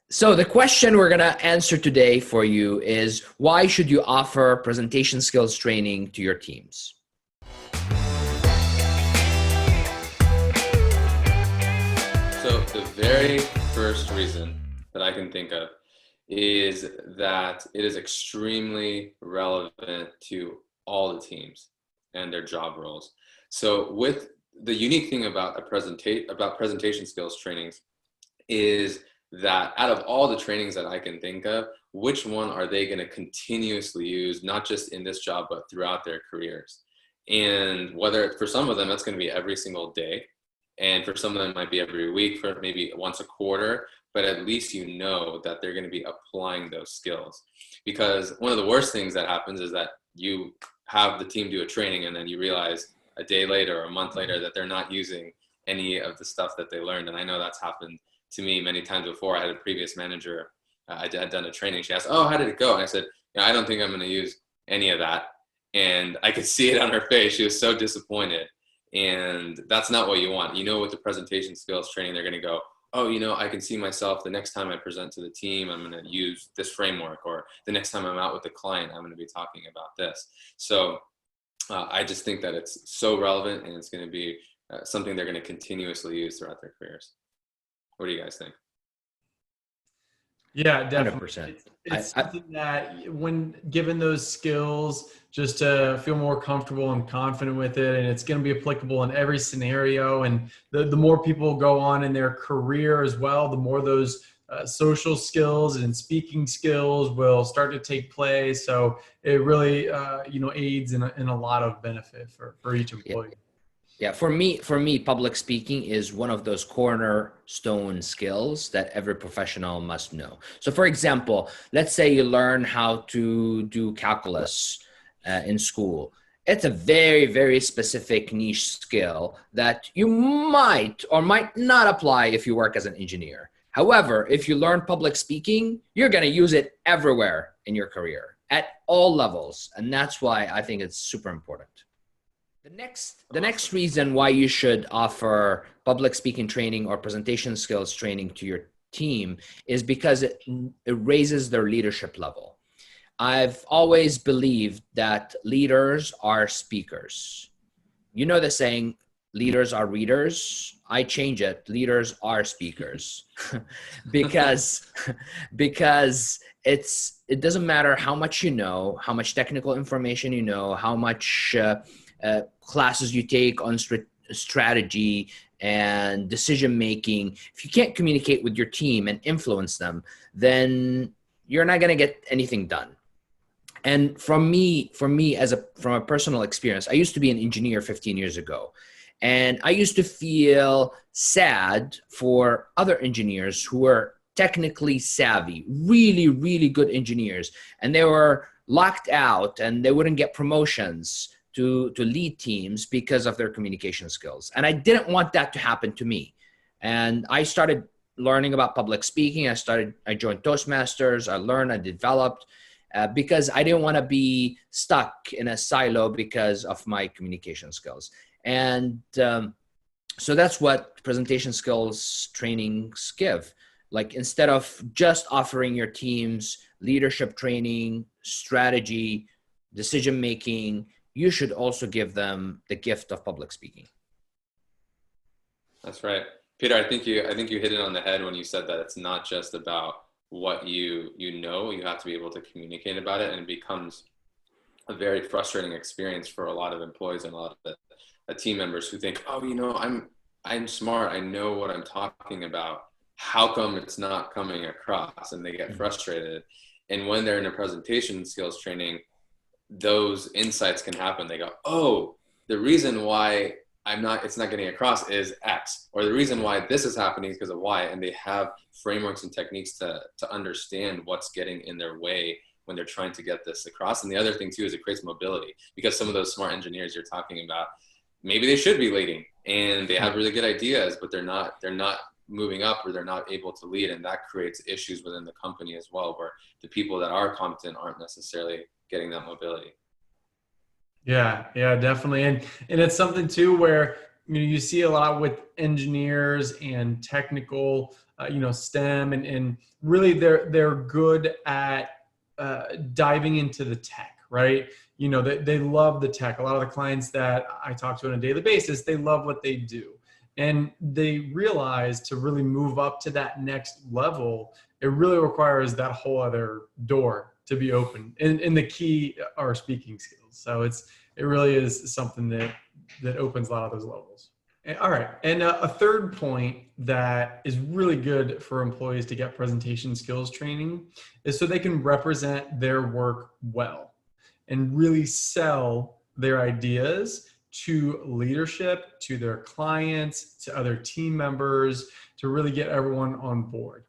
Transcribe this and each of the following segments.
So the question we're going to answer today for you is, why should you offer presentation skills training to your teams? So the very first reason that I can think of is that it is extremely relevant to all the teams and their job roles. So with the unique thing about presentation skills trainings is that out of all the trainings that I can think of, which one are they going to continuously use, not just in this job, but throughout their careers? And whether for some of them, that's going to be every single day. And for some of them, it might be every week, for maybe once a quarter, but at least you know that they're going to be applying those skills. Because one of the worst things that happens is that you have the team do a training and then you realize a day later or a month later that they're not using any of the stuff that they learned. And I know that's happened to me many times before. I had a previous manager, I had done a training. She asked, "Oh, how did it go?" And I said, "I don't think I'm going to use any of that." And I could see it on her face. She was so disappointed. And that's not what you want. With the presentation skills training, they're going to go, "Oh, I can see myself the next time I present to the team, I'm going to use this framework, or the next time I'm out with the client, I'm going to be talking about this." So I just think that it's so relevant, and it's going to be something they're going to continuously use throughout their careers. What do you guys think? Yeah, definitely. 100%. It's something that when given those skills, just to feel more comfortable and confident with it, and it's going to be applicable in every scenario. And the more people go on in their career as well, the more those social skills and speaking skills will start to take place. So it really, aids in a lot of benefit for each employee. Yeah, for me, public speaking is one of those cornerstone skills that every professional must know. So for example, let's say you learn how to do calculus in school. It's a very, very specific niche skill that you might or might not apply if you work as an engineer. However, if you learn public speaking, you're going to use it everywhere in your career at all levels. And that's why I think it's super important. The next reason why you should offer public speaking training or presentation skills training to your team is because it raises their leadership level. I've always believed that leaders are speakers. You know the saying, leaders are readers. I change it, leaders are speakers. because it doesn't matter how much you know, how much technical information you know, how much classes you take on strategy and decision making. If you can't communicate with your team and influence them, then you're not going to get anything done. And from a personal experience, I used to be an engineer 15 years ago, and I used to feel sad for other engineers who were technically savvy, really, really good engineers, and they were locked out and they wouldn't get promotions to lead teams because of their communication skills. And I didn't want that to happen to me. And I started learning about public speaking. I joined Toastmasters. I learned, I developed, because I didn't want to be stuck in a silo because of my communication skills. And so that's what presentation skills trainings give. Like, instead of just offering your teams leadership training, strategy, decision-making, you should also give them the gift of public speaking. That's right. Peter, I think you hit it on the head when you said that it's not just about what you know, you have to be able to communicate about it, and it becomes a very frustrating experience for a lot of employees and a lot of team members who think, "Oh, I'm smart, I know what I'm talking about. How come it's not coming across?" And they get frustrated. And when they're in a presentation skills training, those insights can happen. They go, "Oh, the reason why it's not getting across is X, or the reason why this is happening is because of Y." And they have frameworks and techniques to understand what's getting in their way when they're trying to get this across. And the other thing too is it creates mobility, because some of those smart engineers you're talking about, maybe they should be leading and they have really good ideas, but they're not moving up, or they're not able to lead. And that creates issues within the company as well, where the people that are competent aren't necessarily getting that mobility. Yeah, definitely. And it's something too where you see a lot with engineers and technical, STEM, and really they're good at diving into the tech, right? They love the tech. A lot of the clients that I talk to on a daily basis, they love what they do. And they realize to really move up to that next level, it really requires that whole other door to be open. And the key are speaking skills. So it really is something that opens a lot of those levels. All right. And a third point that is really good for employees to get presentation skills training is so they can represent their work well and really sell their ideas to leadership, to their clients, to other team members, to really get everyone on board.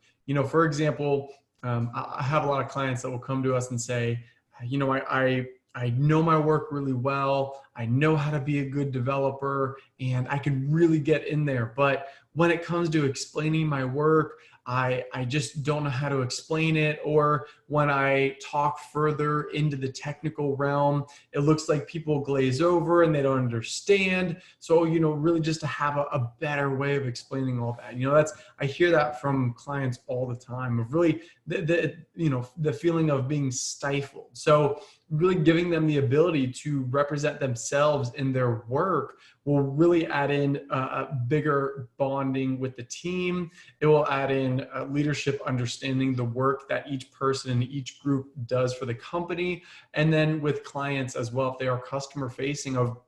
For example, I have a lot of clients that will come to us and say, I know my work really well. I know how to be a good developer and I can really get in there. But when it comes to explaining my work, I just don't know how to explain it. Or when I talk further into the technical realm, it looks like people glaze over and they don't understand. So, really just to have a better way of explaining all that. I hear that from clients all the time of really the feeling of being stifled. So really giving them the ability to represent themselves in their work will really add in a bigger bonding with the team. It will add in leadership understanding the work that each person in each group does for the company. And then with clients as well, if they are customer facing, of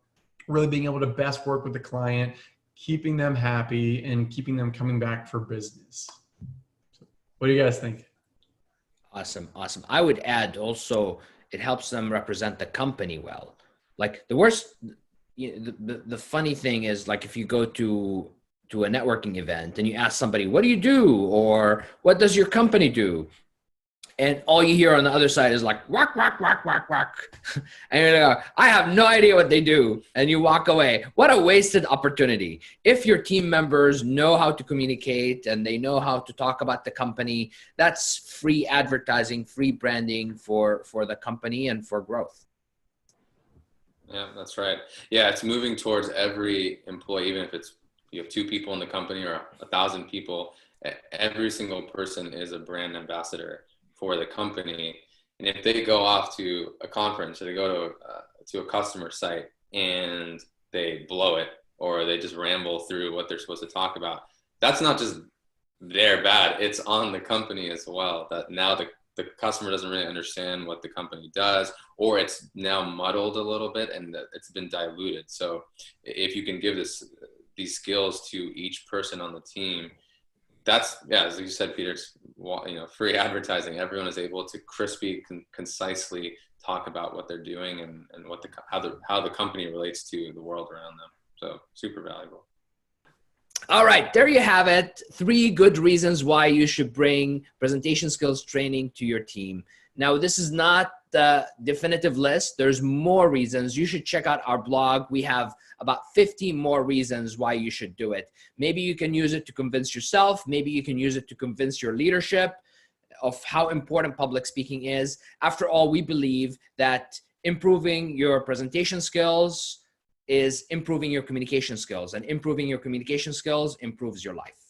really being able to best work with the client, keeping them happy and keeping them coming back for business. What do you guys think? Awesome. I would add also, it helps them represent the company well. Like the funny thing is, like, if you go to a networking event and you ask somebody, what do you do? Or what does your company do? And all you hear on the other side is like, whack, whack, whack, whack, whack. And you're like, I have no idea what they do. And you walk away. What a wasted opportunity. If your team members know how to communicate and they know how to talk about the company, that's free advertising, free branding for the company and for growth. Yeah, that's right. Yeah, it's moving towards every employee, even if you have 2 people in the company or 1,000 people, every single person is a brand ambassador for the company. And if they go off to a conference or they go to a customer site and they blow it, or they just ramble through what they're supposed to talk about, that's not just their bad, it's on the company as well, that now the customer doesn't really understand what the company does, or it's now muddled a little bit and it's been diluted. So if you can give these skills to each person on the team, that's, yeah, as you said, Peter, it's, free advertising. Everyone is able to crisply, concisely talk about what they're doing and how the company relates to the world around them. So super valuable. All right, there you have it. 3 good reasons why you should bring presentation skills training to your team. Now, this is not the definitive list. There's more reasons. You should check out our blog. We have about 50 more reasons why you should do it. Maybe you can use it to convince yourself. Maybe you can use it to convince your leadership of how important public speaking is. After all, we believe that improving your presentation skills is improving your communication skills, and improving your communication skills improves your life.